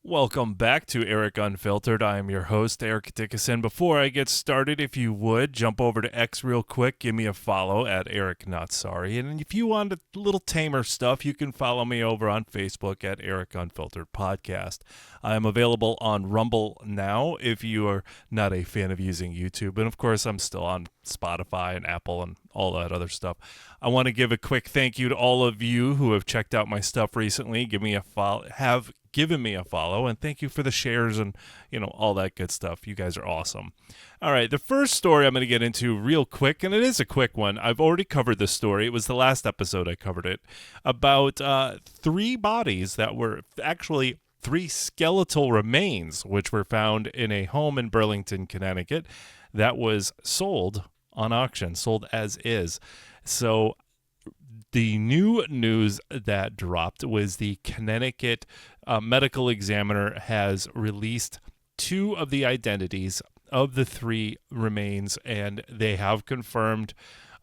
Welcome back to Eric Unfiltered. I am your host, Eric Dickinson. Before I get started, if you would, jump over to X real quick, give me a follow at Eric Not Sorry. And if you want a little tamer stuff, you can follow me over on Facebook at Eric Unfiltered Podcast. I am available on Rumble now if you are not a fan of using YouTube. And of course, I'm still on Spotify and Apple and all that other stuff. I want to give a quick thank you to all of you who have checked out my stuff recently. Given me a follow, and thank you for the shares and all that good stuff. You guys are awesome. All right, the first story I'm going to get into real quick, and it is a quick one. I've already covered this story. It was the last episode I covered it, about three bodies that were actually three skeletal remains which were found in a home in Burlington, Connecticut that was sold on auction, sold as is. So the new news that dropped was the Connecticut medical examiner has released two of the identities of the three remains, and they have confirmed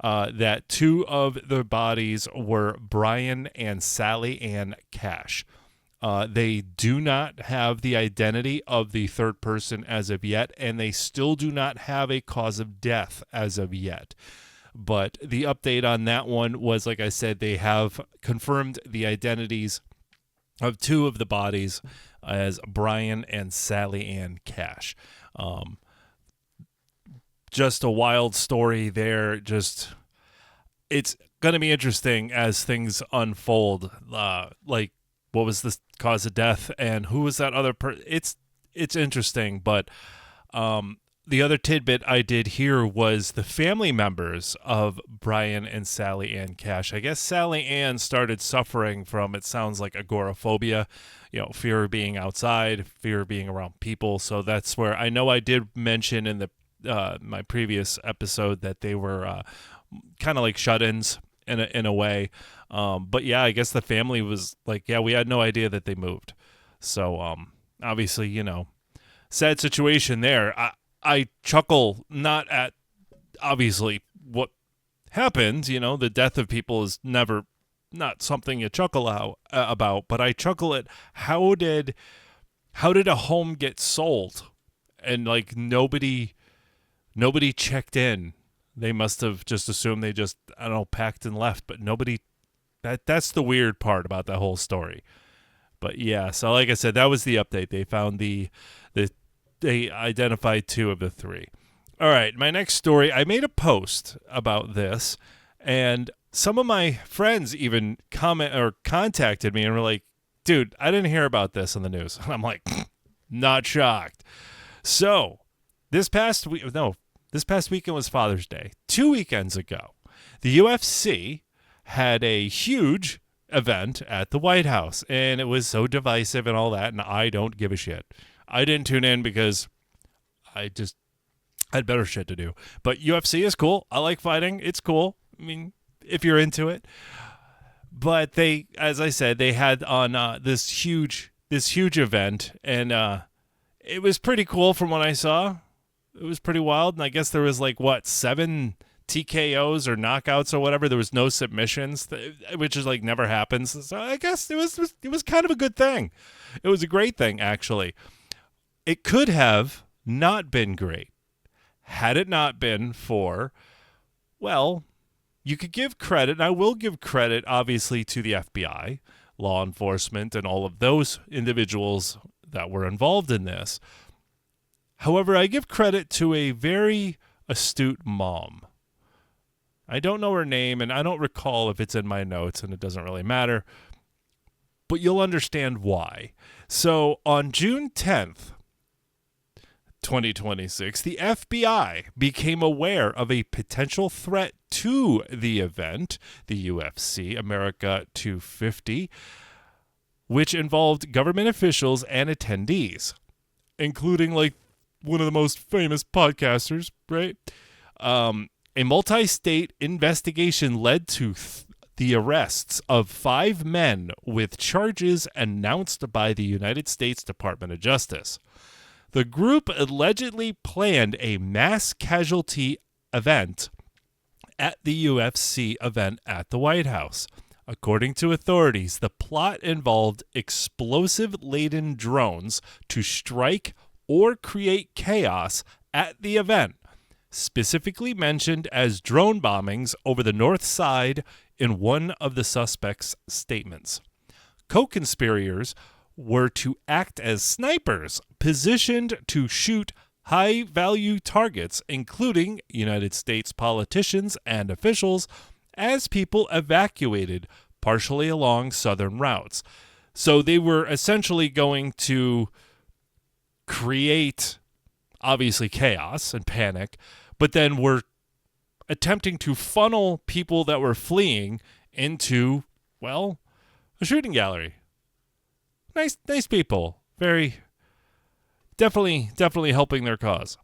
that two of the bodies were Brian and Sally Ann Cash. They do not have the identity of the third person as of yet, and they still do not have a cause of death as of yet. But the update on that one was, like I said, they have confirmed the identities of two of the bodies as Brian and Sally Ann Cash. Just a wild story there. It's going to be interesting as things unfold. Like, what was the cause of death and who was that other person? It's interesting, but the other tidbit I did hear was the family members of Brian and Sally Ann Cash. I guess Sally Ann started suffering from, it sounds like, agoraphobia, fear of being outside, fear of being around people. So that's where I know I did mention in the my previous episode that they were kind of like shut-ins in a way. But yeah, I guess the family was like, yeah, we had no idea that they moved. So obviously, sad situation there. I chuckle not at, obviously, what happened. The death of people is not something you chuckle about, but I chuckle at how did a home get sold and like nobody checked in. They must have just assumed they just, I don't know, packed and left, but nobody, that's the weird part about that whole story. But yeah, so like I said, that was the update. They found they identified two of the three. All right, my next story, I made a post about this, and some of my friends even contacted me and were like, dude, I didn't hear about this on the news. And I'm like, not shocked. So this past weekend was Father's Day. 2 weekends ago, the UFC had a huge event at the White House, and it was so divisive and all that, and I don't give a shit. I didn't tune in because I had better shit to do. But UFC is cool. I like fighting. It's cool. I mean, if you're into it. But they, as I said, they had on this huge event, and it was pretty cool from what I saw. It was pretty wild, and I guess there was 7 TKOs or knockouts or whatever. There was no submissions, which is never happens. So I guess it was kind of a good thing. It was a great thing, actually. It could have not been great had it not been for, well, you could give credit, and I will give credit, obviously, to the FBI, law enforcement, and all of those individuals that were involved in this. However, I give credit to a very astute mom. I don't know her name, and I don't recall if it's in my notes, and it doesn't really matter, but you'll understand why. So on June 10th, 2026, the FBI became aware of a potential threat to the event, the UFC America 250, which involved government officials and attendees, including one of the most famous podcasters, right? A multi-state investigation led to the arrests of 5 men with charges announced by the United States Department of Justice. The group allegedly planned a mass casualty event at the UFC event at the White House. According to authorities, the plot involved explosive-laden drones to strike or create chaos at the event, specifically mentioned as drone bombings over the north side in one of the suspects' statements. Co-conspirators were to act as snipers positioned to shoot high-value targets, including United States politicians and officials, as people evacuated partially along southern routes. So they were essentially going to create, obviously, chaos and panic, but then were attempting to funnel people that were fleeing into, well, a shooting gallery. Nice people. Very, definitely helping their cause.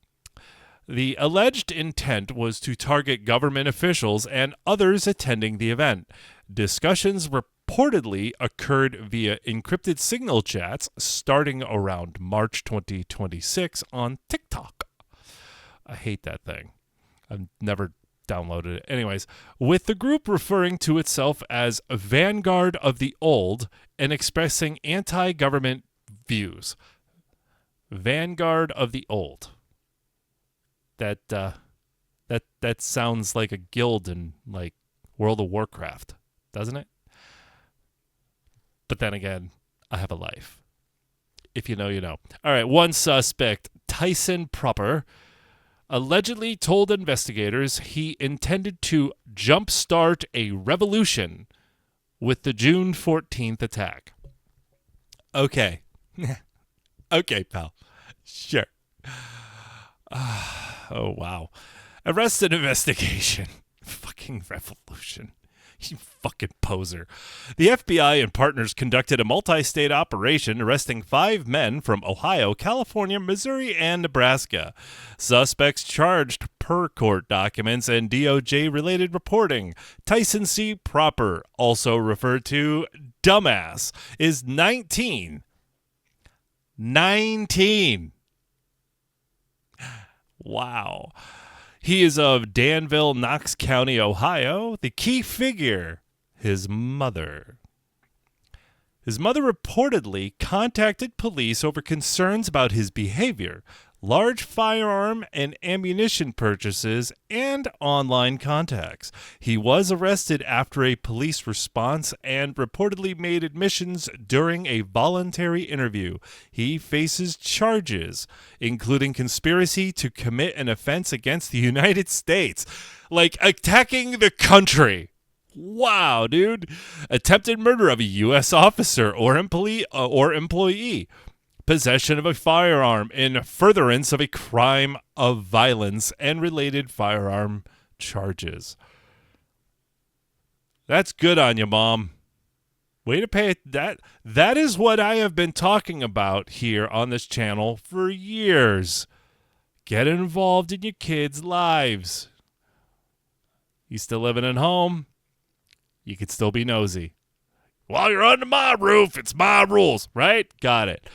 The alleged intent was to target government officials and others attending the event. Discussions reportedly occurred via encrypted signal chats starting around March 2026 on TikTok. I hate that thing. I've never downloaded it. Anyways, with the group referring to itself as Vanguard of the Old and expressing anti-government views. Vanguard of the Old. That sounds like a guild in like World of Warcraft, doesn't it? But then again, I have a life. If you know, you know. All right, one suspect, Tyson Proper, allegedly told investigators he intended to jumpstart a revolution with the June 14th attack. Okay. Okay, pal. Sure. Oh, wow. Arrest and investigation. Fucking revolution. You fucking poser. The FBI and partners conducted a multi-state operation arresting 5 men from Ohio, California, Missouri, and Nebraska. Suspects charged per court documents and DOJ-related reporting. Tyson C. Proper, also referred to Dumbass, is 19. 19. Wow. He is of Danville, Knox County, Ohio. The key figure, his mother. His mother reportedly contacted police over concerns about his behavior, large firearm and ammunition purchases, and online contacts. He was arrested after a police response and reportedly made admissions during a voluntary interview. He faces charges, including conspiracy to commit an offense against the United States, like attacking the country. Wow, dude. Attempted murder of a U.S. officer or employee. Possession of a firearm in furtherance of a crime of violence and related firearm charges. That's good on you, Mom. Way to pay that. That is what I have been talking about here on this channel for years. Get involved in your kids' lives. You still living at home? You could still be nosy. While you're under my roof, it's my rules, right? Got it.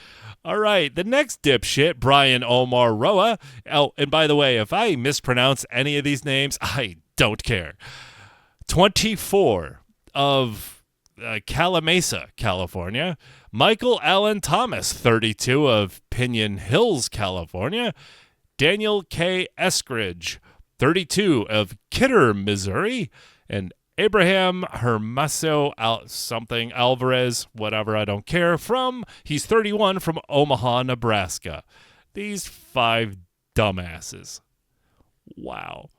All right, the next dipshit, Brian Omar Roa. Oh, and by the way, if I mispronounce any of these names, I don't care. 24 of Calamasa, California. Michael Allen Thomas, 32 of Pinion Hills, California. Daniel K. Eskridge, 32 of Kidder, Missouri. And Abraham Hermoso Alvarez, whatever, I don't care, he's 31 from Omaha, Nebraska. These 5 dumbasses. Wow.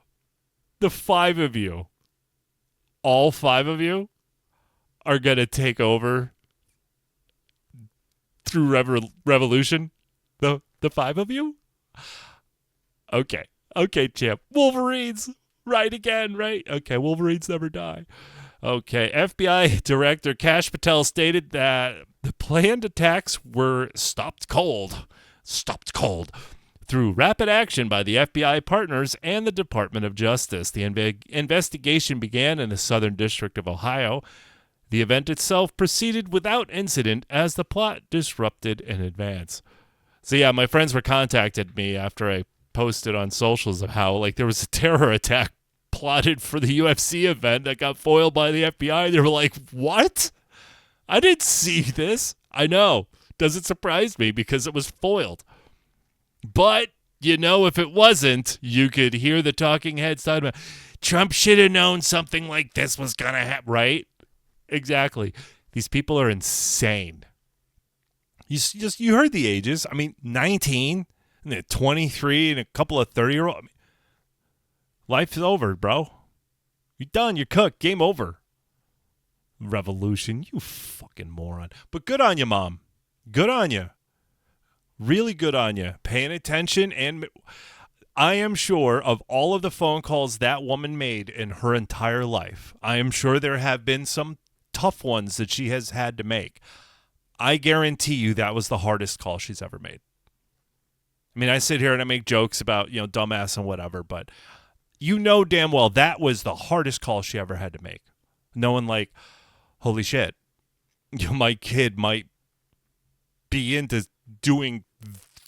The 5 of you, all 5 of you, are going to take over through revolution? The 5 of you? Okay. Okay, champ. Wolverines. Right again, right? Okay, Wolverines never die. Okay, FBI Director Kash Patel stated that the planned attacks were stopped cold through rapid action by the FBI partners and the Department of Justice. The investigation began in the Southern District of Ohio. The event itself proceeded without incident as the plot disrupted in advance. So yeah, my friends were contacted me after I posted on socials of how like there was a terror attack plotted for the UFC event that got foiled by the FBI. They were like, what? I didn't see this. I know. Doesn't surprise me because it was foiled. But, if it wasn't, you could hear the talking heads talking about, Trump should have known something like this was going to happen, right? Exactly. These people are insane. You heard the ages. 19, and then 23, and a couple of 30-year-olds. Life is over, bro. You're done. You're cooked. Game over. Revolution. You fucking moron. But good on you, Mom. Good on you. Really good on you. Paying attention. And I am sure of all of the phone calls that woman made in her entire life, I am sure there have been some tough ones that she has had to make. I guarantee you that was the hardest call she's ever made. I sit here and I make jokes about, dumbass and whatever, but damn well that was the hardest call she ever had to make. Knowing like, holy shit, my kid might be into doing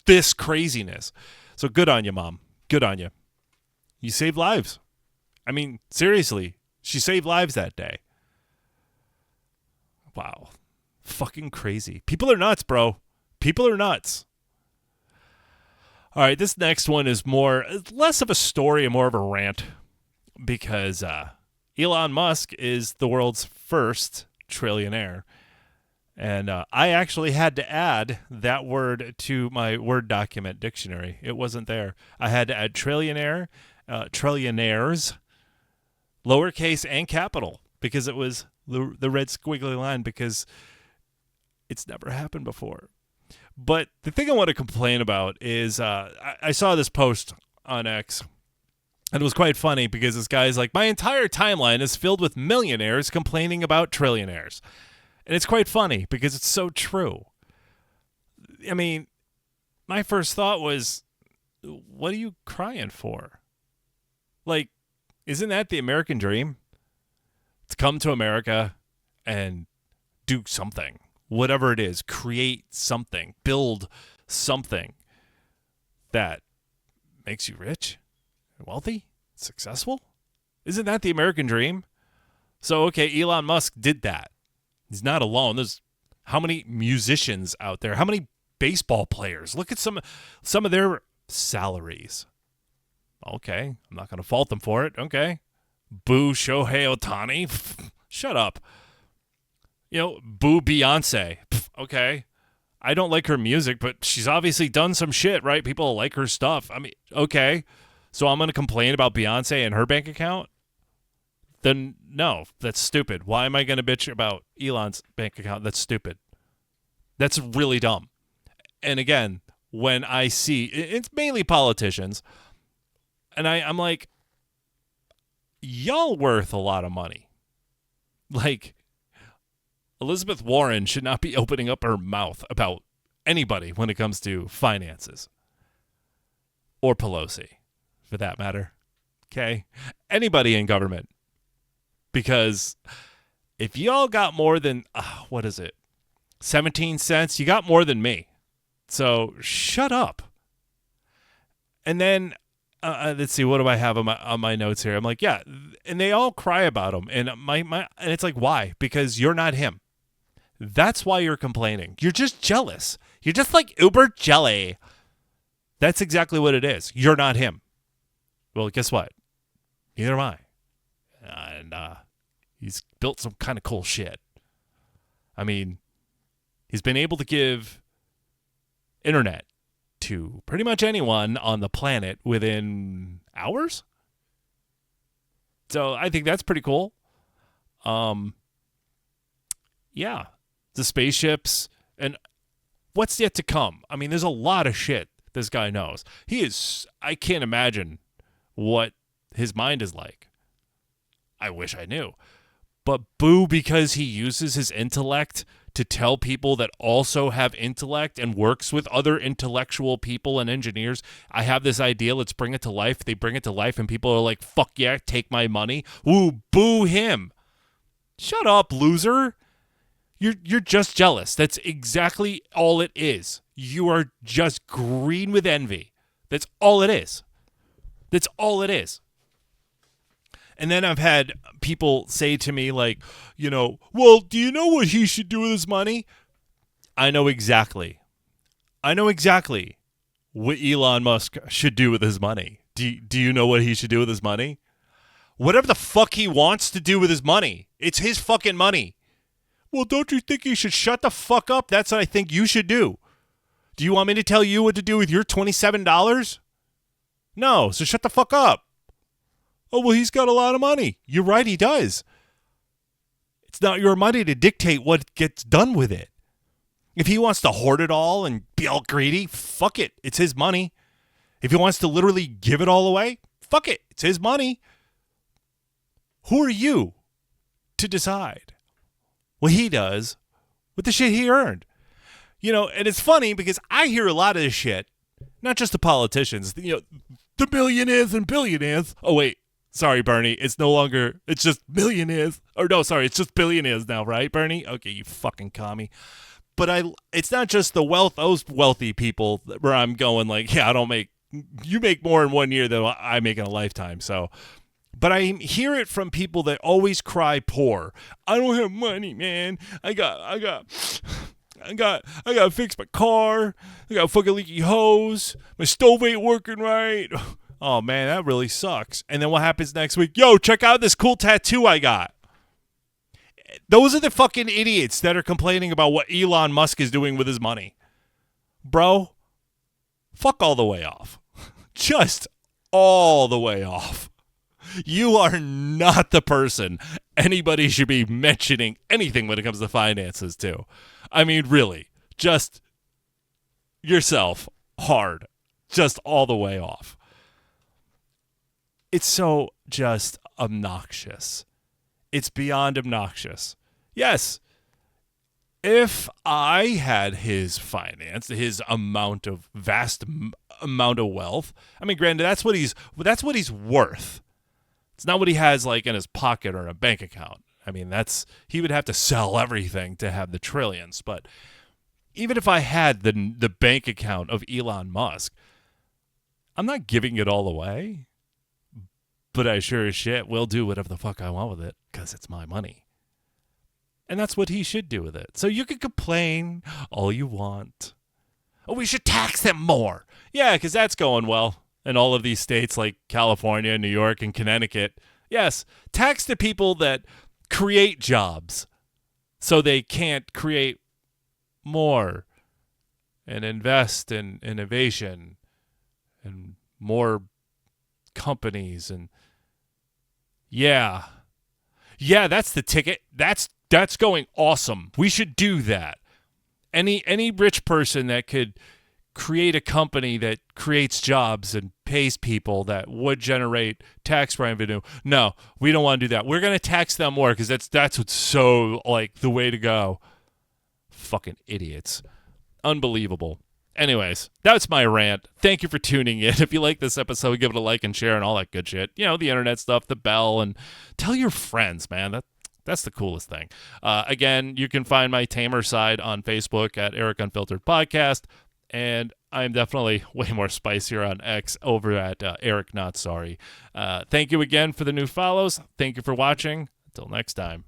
this craziness. So good on you, Mom. Good on you. You saved lives. Seriously, she saved lives that day. Wow. Fucking crazy. People are nuts, bro. People are nuts. All right, this next one is less of a story and more of a rant because Elon Musk is the world's first trillionaire. And I actually had to add that word to my Word document dictionary. It wasn't there. I had to add trillionaire, trillionaires, lowercase and capital, because it was the red squiggly line, because it's never happened before. But the thing I want to complain about is I saw this post on X, and it was quite funny because this guy's like, my entire timeline is filled with millionaires complaining about trillionaires. And it's quite funny because it's so true. My first thought was, what are you crying for? Like, isn't that the American dream? To come to America and do something, whatever it is, create something, build something that makes you rich, wealthy, successful. Isn't that the American dream? So, okay, Elon Musk did that. He's not alone. There's how many musicians out there? How many baseball players? Look at some of their salaries. Okay, I'm not going to fault them for it. Okay. Boo Shohei Ohtani. Shut up. Boo Beyonce. Okay. I don't like her music, but she's obviously done some shit, right? People like her stuff. Okay. So I'm going to complain about Beyonce and her bank account? Then no, that's stupid. Why am I going to bitch about Elon's bank account? That's stupid. That's really dumb. And again, when I see, it's mainly politicians, and I'm like, y'all worth a lot of money. Like, Elizabeth Warren should not be opening up her mouth about anybody when it comes to finances. Or Pelosi, for that matter. Okay? Anybody in government. Because if y'all got more than, 17 cents, you got more than me. So shut up. And then, let's see, what do I have on my notes here? I'm like, yeah, and they all cry about him. And and it's like, why? Because you're not him. That's why you're complaining. You're just jealous. You're just like uber jelly. That's exactly what it is. You're not him. Well, guess what? Neither am I. And he's built some kind of cool shit. He's been able to give internet to pretty much anyone on the planet within hours. So I think that's pretty cool. Yeah, the spaceships and what's yet to come. There's a lot of shit this guy knows. I can't imagine what his mind is like. I wish I knew. But boo, because he uses his intellect to tell people that also have intellect and works with other intellectual people and engineers, I have this idea, let's bring it to life. They bring it to life and people are like, fuck yeah, take my money. Ooh, boo him. Shut up, loser. You're just jealous. That's exactly all it is. You are just green with envy. That's all it is. That's all it is. And then I've had people say to me like, well, do you know what he should do with his money? I know exactly what Elon Musk should do with his money. Do you know what he should do with his money? Whatever the fuck he wants to do with his money. It's his fucking money. Well, don't you think he should shut the fuck up? That's what I think you should do. Do you want me to tell you what to do with your $27? No, so shut the fuck up. Oh, well, he's got a lot of money. You're right, he does. It's not your money to dictate what gets done with it. If he wants to hoard it all and be all greedy, fuck it. It's his money. If he wants to literally give it all away, fuck it. It's his money. Who are you to decide what he does with the shit he earned? And it's funny because I hear a lot of this shit, not just the politicians, the millionaires and billionaires. Oh, wait. Sorry, Bernie. It's just millionaires. Or no, sorry. It's just billionaires now, right, Bernie? Okay, you fucking commie. But it's not just those wealthy people where I'm going like, yeah, you make more in 1 year than I make in a lifetime. So, but I hear it from people that always cry poor. I don't have money, man. I got to fix my car. I got a fucking leaky hose. My stove ain't working right. Oh, man, that really sucks. And then what happens next week? Yo, check out this cool tattoo I got. Those are the fucking idiots that are complaining about what Elon Musk is doing with his money. Bro, fuck all the way off. Just all the way off. You are not the person anybody should be mentioning anything when it comes to finances to. I mean, really, just yourself hard. Just all the way off. It's so just obnoxious. It's beyond obnoxious. Yes, if I had his finance, his vast amount of wealth, I mean, granted, that's what he's worth. It's not what he has like in his pocket or in a bank account. I mean, he would have to sell everything to have the trillions. But even if I had the bank account of Elon Musk, I'm not giving it all away. But I sure as shit will do whatever the fuck I want with it because it's my money. And that's what he should do with it. So you can complain all you want. Oh, we should tax them more. Yeah, because that's going well in all of these states like California, New York, and Connecticut. Yes, tax the people that create jobs so they can't create more and invest in innovation and more companies and yeah, that's the ticket. That's going awesome. We should do that. Any rich person that could create a company that creates jobs and pays people that would generate tax revenue. No, we don't want to do that. We're going to tax them more because that's what's so like the way to go. Fucking idiots. Unbelievable. Anyways, that's my rant. Thank you for tuning in. If you like this episode, give it a like and share and all that good shit. The internet stuff, the bell, and tell your friends, man. That's the coolest thing. Again, you can find my tamer side on Facebook at Eric Unfiltered Podcast, and I'm definitely way more spicier on X over at Eric Not Sorry. Thank you again for the new follows. Thank you for watching. Until next time.